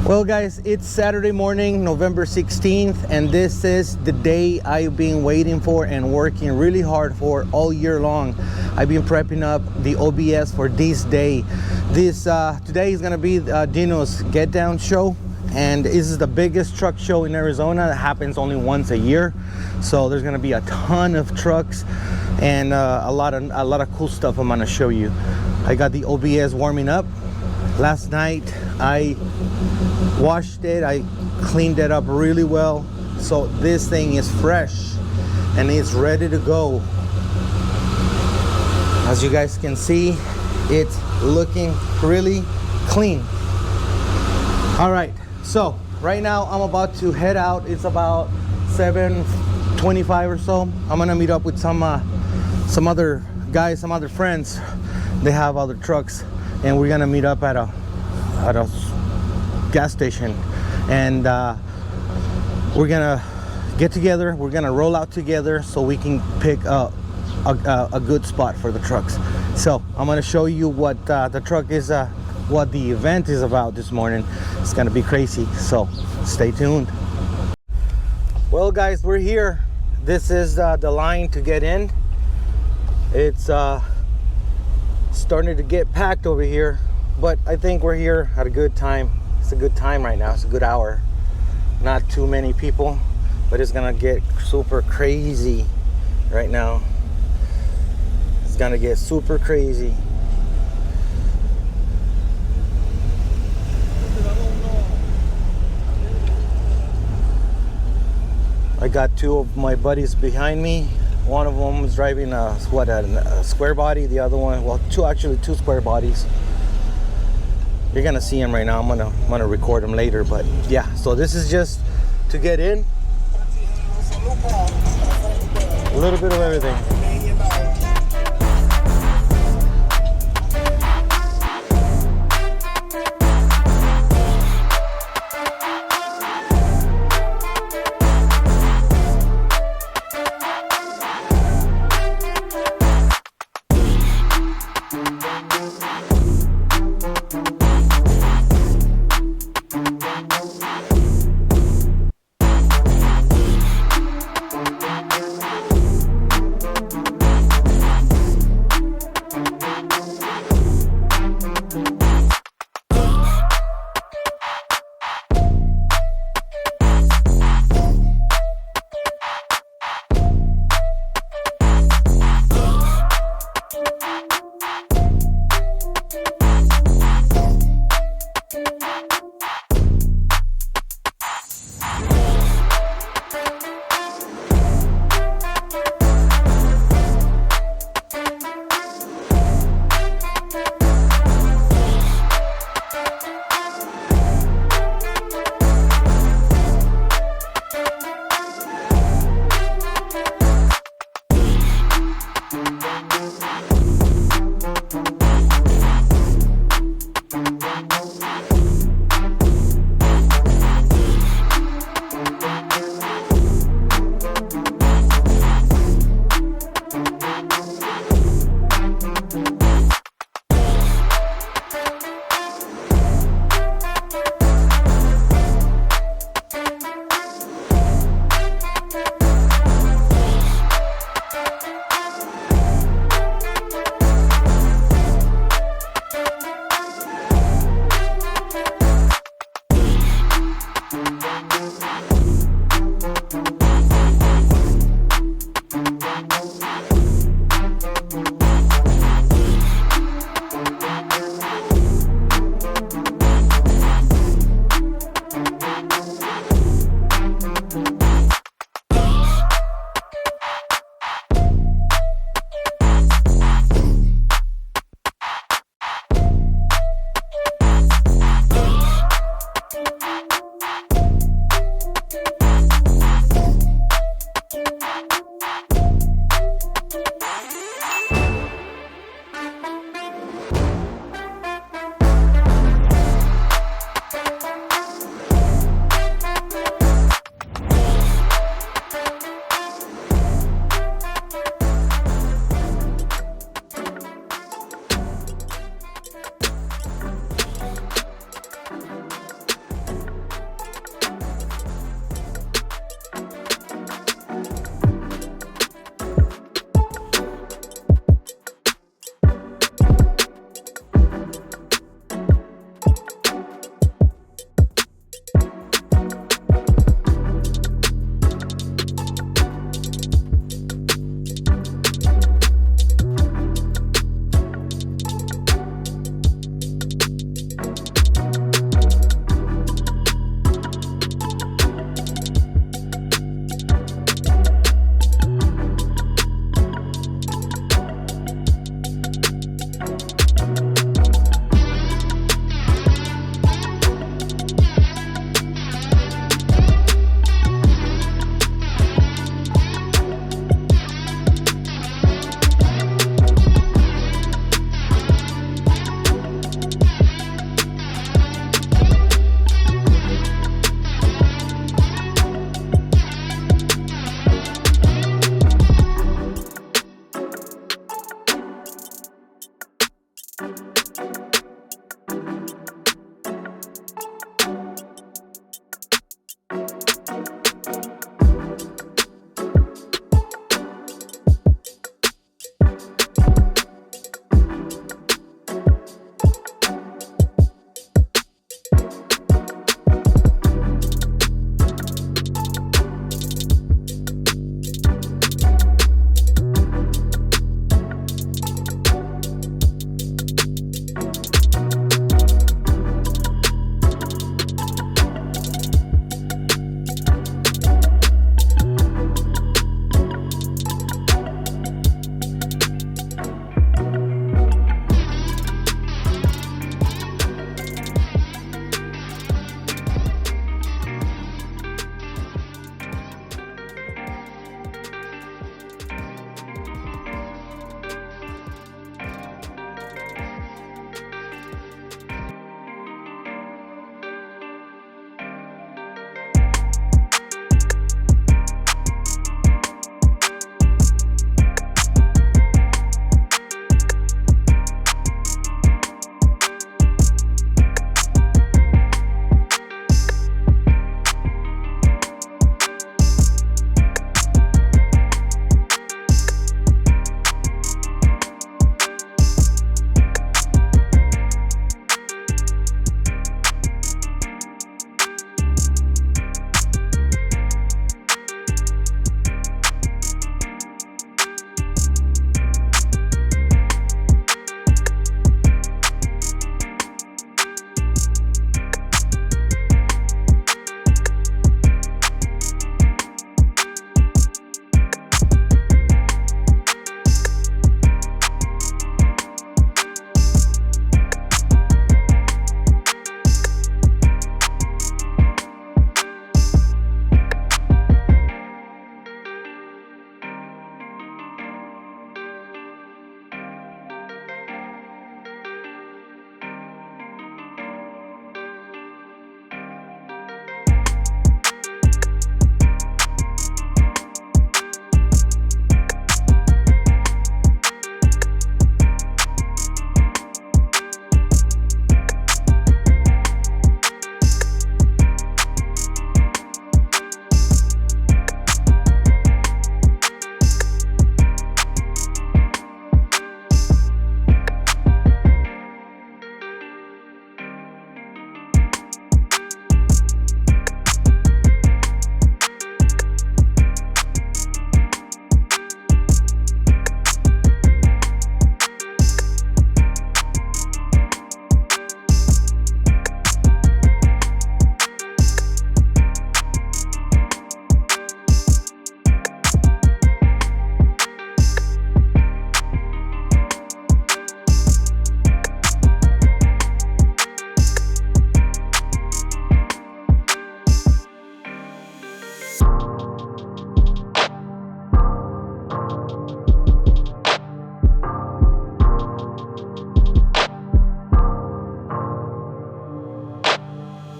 Well guys, it's Saturday morning, November 16th, and this is the day I've been waiting for and working really hard for all year long. I've been prepping up the OBS for this day. Today is gonna be DINO'S Get Down show, and this is the biggest truck show in Arizona. It happens only once a year, so there's gonna be a ton of trucks and a lot of cool stuff I'm gonna show you. I got the OBS warming up. Last night I washed it, I cleaned it up really well, so this thing is fresh and it's ready to go. As you guys can see, it's looking really clean. All right, so right now I'm about to head out. It's about 7:25 or so. I'm gonna meet up with some other guys, some other friends. They have other trucks, and we're gonna meet up at a gas station, and we're gonna get together. We're gonna roll out together so we can pick a good spot for the trucks. So I'm gonna show you what the truck is, what the event is about this morning. It's gonna be crazy, so stay tuned. Well guys, we're here. This is the line to get in. It's starting to get packed over here, but I think we're here at a good time. It's a good time right now. It's a good hour. Not too many people, but it's gonna get super crazy right now. It's gonna get super crazy. I got two of my buddies behind me. One of them is driving a square body. The other one, well, two square bodies. You're gonna see him right now. I'm gonna record him later, but yeah. So this is just to get in. A little bit of everything.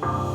you.